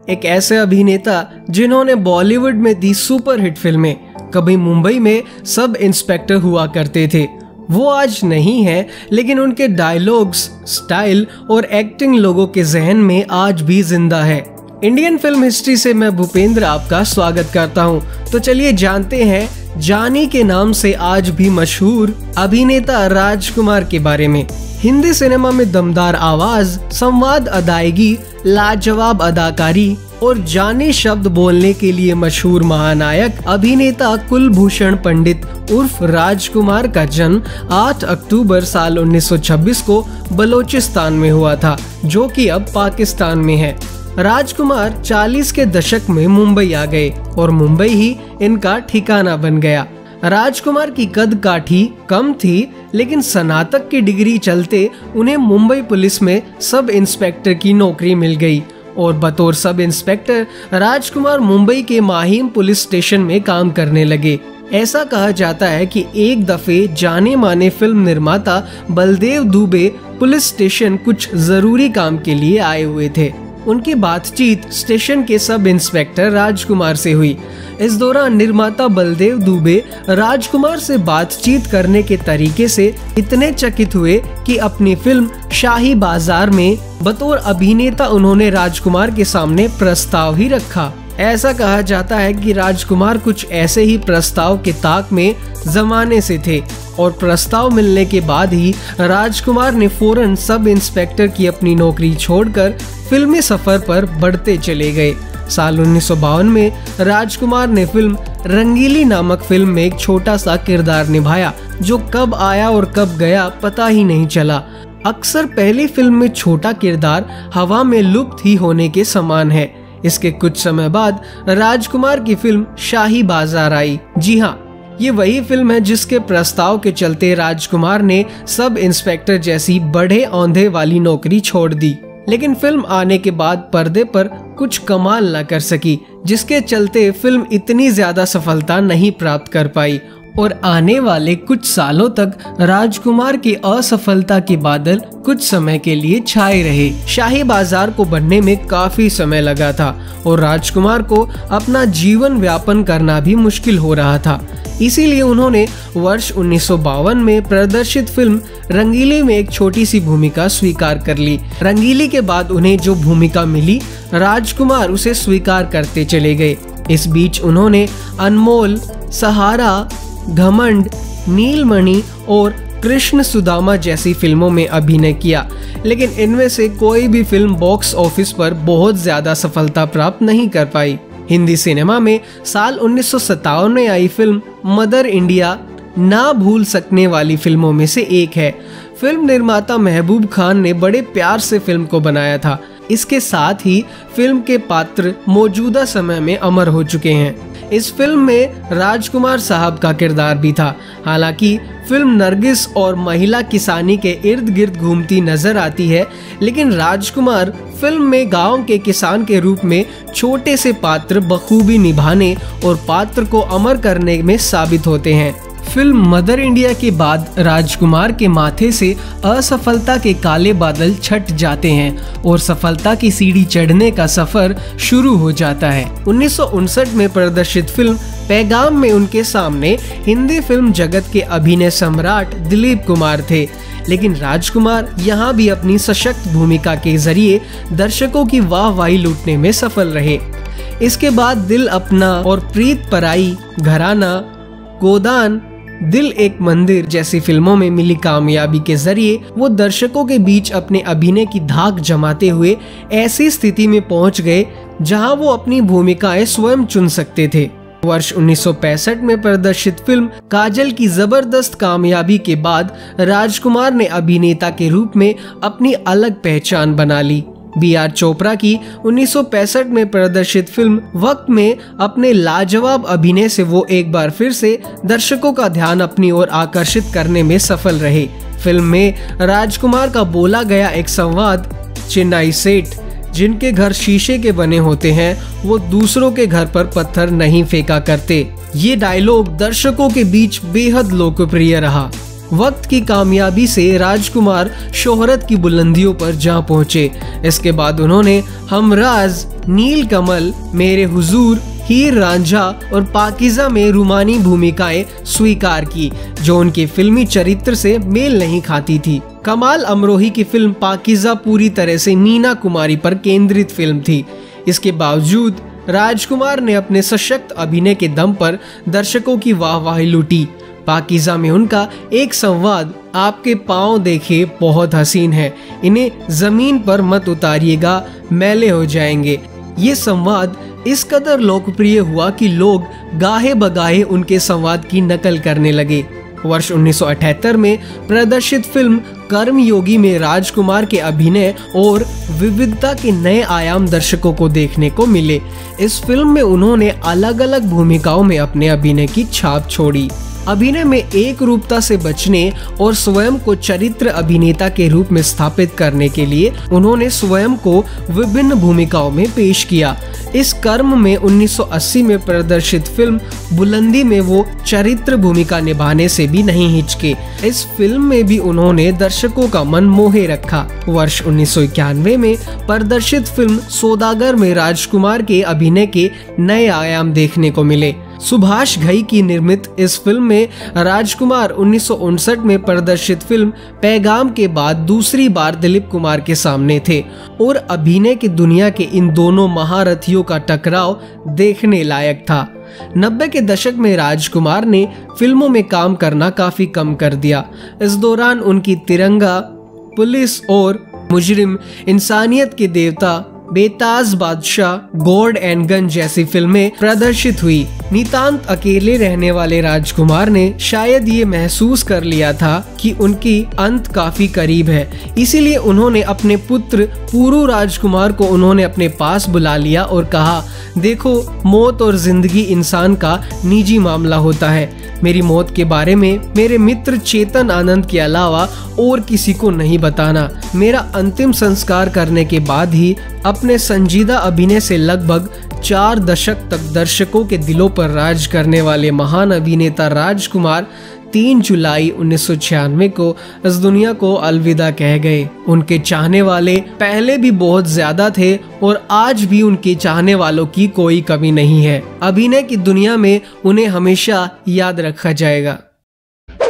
एक ऐसे अभिनेता जिन्होंने बॉलीवुड में दी सुपरहिट फिल्में। कभी मुंबई में सब इंस्पेक्टर हुआ करते थे, वो आज नहीं है, लेकिन उनके डायलॉग्स, स्टाइल और एक्टिंग लोगों के जहन में आज भी जिंदा है। इंडियन फिल्म हिस्ट्री से मैं भूपेंद्र आपका स्वागत करता हूं। तो चलिए जानते हैं जानी के नाम से आज भी मशहूर अभिनेता राजकुमार के बारे में। हिंदी सिनेमा में दमदार आवाज, संवाद अदायगी, लाजवाब अदाकारी और जानी शब्द बोलने के लिए मशहूर महानायक अभिनेता कुलभूषण पंडित उर्फ राजकुमार का जन्म 8 अक्टूबर साल 1926 को बलोचिस्तान में हुआ था, जो कि अब पाकिस्तान में है। राजकुमार 40 के दशक में मुंबई आ गए और मुंबई ही इनका ठिकाना बन गया। राजकुमार की कद काठी कम थी, लेकिन स्नातक की डिग्री चलते उन्हें मुंबई पुलिस में सब इंस्पेक्टर की नौकरी मिल गई और बतौर सब इंस्पेक्टर राजकुमार मुंबई के माहिम पुलिस स्टेशन में काम करने लगे। ऐसा कहा जाता है कि एक दफे जाने माने फिल्म निर्माता बलदेव दुबे पुलिस स्टेशन कुछ जरूरी काम के लिए आए हुए थे। उनकी बातचीत स्टेशन के सब इंस्पेक्टर राजकुमार से हुई। इस दौरान निर्माता बलदेव दुबे राजकुमार से बातचीत करने के तरीके से इतने चकित हुए कि अपनी फिल्म शाही बाजार में बतौर अभिनेता उन्होंने राजकुमार के सामने प्रस्ताव ही रखा। ऐसा कहा जाता है कि राजकुमार कुछ ऐसे ही प्रस्ताव के ताक में जमाने से थे और प्रस्ताव मिलने के बाद ही राजकुमार ने फौरन सब इंस्पेक्टर की अपनी नौकरी छोड़कर फिल्मी सफर पर बढ़ते चले गए। साल 1952 में राजकुमार ने फिल्म रंगीली नामक फिल्म में एक छोटा सा किरदार निभाया, जो कब आया और कब गया पता ही नहीं चला। अक्सर पहली फिल्म में छोटा किरदार हवा में लुप्त ही होने के समान है। इसके कुछ समय बाद राजकुमार की फिल्म शाही बाजार आई। जी हाँ, ये वही फिल्म है जिसके प्रस्ताव के चलते राजकुमार ने सब इंस्पेक्टर जैसी बड़े औंधे वाली नौकरी छोड़ दी, लेकिन फिल्म आने के बाद पर्दे पर कुछ कमाल न कर सकी, जिसके चलते फिल्म इतनी ज्यादा सफलता नहीं प्राप्त कर पाई और आने वाले कुछ सालों तक राजकुमार की असफलता के बादल कुछ समय के लिए छाए रहे। शाही बाजार को बनने में काफी समय लगा था और राजकुमार को अपना जीवन व्यापन करना भी मुश्किल हो रहा था। इसीलिए उन्होंने वर्ष 1952 में प्रदर्शित फिल्म रंगीली में एक छोटी सी भूमिका स्वीकार कर ली। रंगीली के बाद उन्हें जो भूमिका मिली, राजकुमार उसे स्वीकार करते चले गए। इस बीच उन्होंने अनमोल, सहारा, घमंड, नीलमणि और कृष्ण सुदामा जैसी फिल्मों में अभिनय किया, लेकिन इनमें से कोई भी फिल्म बॉक्स ऑफिस पर बहुत ज्यादा सफलता प्राप्त नहीं कर पाई। हिंदी सिनेमा में साल 1957 में आई फिल्म मदर इंडिया ना भूल सकने वाली फिल्मों में से एक है। फिल्म निर्माता महबूब खान ने बड़े प्यार से फिल्म को बनाया था। इसके साथ ही फिल्म के पात्र मौजूदा समय में अमर हो चुके हैं। इस फिल्म में राजकुमार साहब का किरदार भी था। हालांकि फिल्म नरगिस और महिला किसानी के इर्द गिर्द घूमती नजर आती है, लेकिन राजकुमार फिल्म में गांव के किसान के रूप में छोटे से पात्र बखूबी निभाने और पात्र को अमर करने में साबित होते हैं। फिल्म मदर इंडिया के बाद राजकुमार के माथे से असफलता के काले बादल छट जाते हैं और सफलता की सीढ़ी चढ़ने का सफर शुरू हो जाता है। 1959 में प्रदर्शित फिल्म पैगाम में उनके सामने हिंदी फिल्म जगत के अभिनय सम्राट दिलीप कुमार थे, लेकिन राजकुमार यहाँ भी अपनी सशक्त भूमिका के जरिए दर्शकों की वाहवाही लूटने में सफल रहे। इसके बाद दिल अपना और प्रीत पराई, घराना, गोदान, दिल एक मंदिर जैसी फिल्मों में मिली कामयाबी के जरिए वो दर्शकों के बीच अपने अभिनय की धाक जमाते हुए ऐसी स्थिति में पहुंच गए जहां वो अपनी भूमिकाएं स्वयं चुन सकते थे। वर्ष 1965 में प्रदर्शित फिल्म काजल की जबरदस्त कामयाबी के बाद राजकुमार ने अभिनेता के रूप में अपनी अलग पहचान बना ली। B.R. चोपड़ा की 1965 में प्रदर्शित फिल्म वक्त में अपने लाजवाब अभिनय से वो एक बार फिर से दर्शकों का ध्यान अपनी ओर आकर्षित करने में सफल रहे। फिल्म में राजकुमार का बोला गया एक संवाद, चेन्नई सेठ जिनके घर शीशे के बने होते हैं वो दूसरों के घर पर पत्थर नहीं फेंका करते, ये डायलॉग दर्शकों के बीच बेहद लोकप्रिय रहा। वक्त की कामयाबी से राजकुमार शोहरत की बुलंदियों पर जा पहुंचे। इसके बाद उन्होंने हमराज, नीलकमल, मेरे हुजूर, हीर रांझा और पाकीज़ा में रूमानी भूमिकाएं स्वीकार की, जो उनके फिल्मी चरित्र से मेल नहीं खाती थी। कमाल अमरोही की फिल्म पाकीज़ा पूरी तरह से मीना कुमारी पर केंद्रित फिल्म थी। इसके बावजूद राजकुमार ने अपने सशक्त अभिनय के दम पर दर्शकों की वाहवाही लूटी। पाकीज़ा में उनका एक संवाद, आपके पाँव देखे बहुत हसीन है, इन्हें जमीन पर मत उतारिएगा, मैले हो जाएंगे। ये संवाद इस कदर लोकप्रिय हुआ कि लोग गाहे बगाहे उनके संवाद की नकल करने लगे। वर्ष 1978 में प्रदर्शित फिल्म कर्मयोगी में राजकुमार के अभिनय और विविधता के नए आयाम दर्शकों को देखने को मिले। इस फिल्म में उन्होंने अलग अलग भूमिकाओं में अपने अभिनय की छाप छोड़ी। अभिनय में एक रूपता से बचने और स्वयं को चरित्र अभिनेता के रूप में स्थापित करने के लिए उन्होंने स्वयं को विभिन्न भूमिकाओं में पेश किया। इस कर्म में 1980 में प्रदर्शित फिल्म बुलंदी में वो चरित्र भूमिका निभाने से भी नहीं हिचके। इस फिल्म में भी उन्होंने दर्शकों का मन मोहे रखा। वर्ष 1991 में प्रदर्शित फिल्म सौदागर में राजकुमार के अभिनय के नए आयाम देखने को मिले। सुभाष घई की निर्मित इस फिल्म में राजकुमार 1959 में प्रदर्शित फिल्म पैगाम के बाद दूसरी बार दिलीप कुमार के सामने थे और अभिनय की दुनिया के इन दोनों महारथियों का टकराव देखने लायक था। 90 के दशक में राजकुमार ने फिल्मों में काम करना काफी कम कर दिया। इस दौरान उनकी तिरंगा, पुलिस और मुजरिम, इंसानियत के देवता, बेताज बादशाह, गॉड एंड गन जैसी फिल्में प्रदर्शित हुई। नितांत अकेले रहने वाले राजकुमार ने शायद ये महसूस कर लिया था कि उनकी अंत काफी करीब है। इसीलिए उन्होंने अपने पुत्र पुरू राजकुमार को उन्होंने अपने पास बुला लिया और कहा, देखो, मौत और जिंदगी इंसान का निजी मामला होता है। मेरी मौत के बारे में मेरे मित्र चेतन आनंद के अलावा और किसी को नहीं बताना। मेरा अंतिम संस्कार करने के बाद ही अपने संजीदा अभिनय से लगभग 4 दशक तक दर्शकों के दिलों पर राज करने वाले महान अभिनेता राजकुमार 3 जुलाई 1996 को इस दुनिया को अलविदा कह गए। उनके चाहने वाले पहले भी बहुत ज्यादा थे और आज भी उनके चाहने वालों की कोई कमी नहीं है। अभिनय की दुनिया में उन्हें हमेशा याद रखा जाएगा।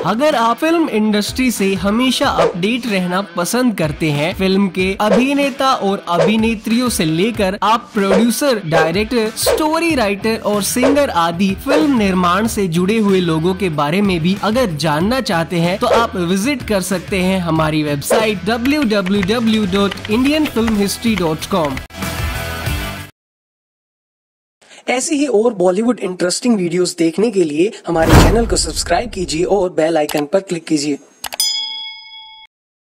अगर आप फिल्म इंडस्ट्री से हमेशा अपडेट रहना पसंद करते हैं, फिल्म के अभिनेता और अभिनेत्रियों से लेकर आप प्रोड्यूसर, डायरेक्टर, स्टोरी राइटर और सिंगर आदि फिल्म निर्माण से जुड़े हुए लोगों के बारे में भी अगर जानना चाहते हैं तो आप विजिट कर सकते हैं हमारी वेबसाइट www.indianfilmhistory.com। ऐसी ही और बॉलीवुड इंटरेस्टिंग वीडियोस देखने के लिए हमारे चैनल को सब्सक्राइब कीजिए और बेल आइकन पर क्लिक कीजिए।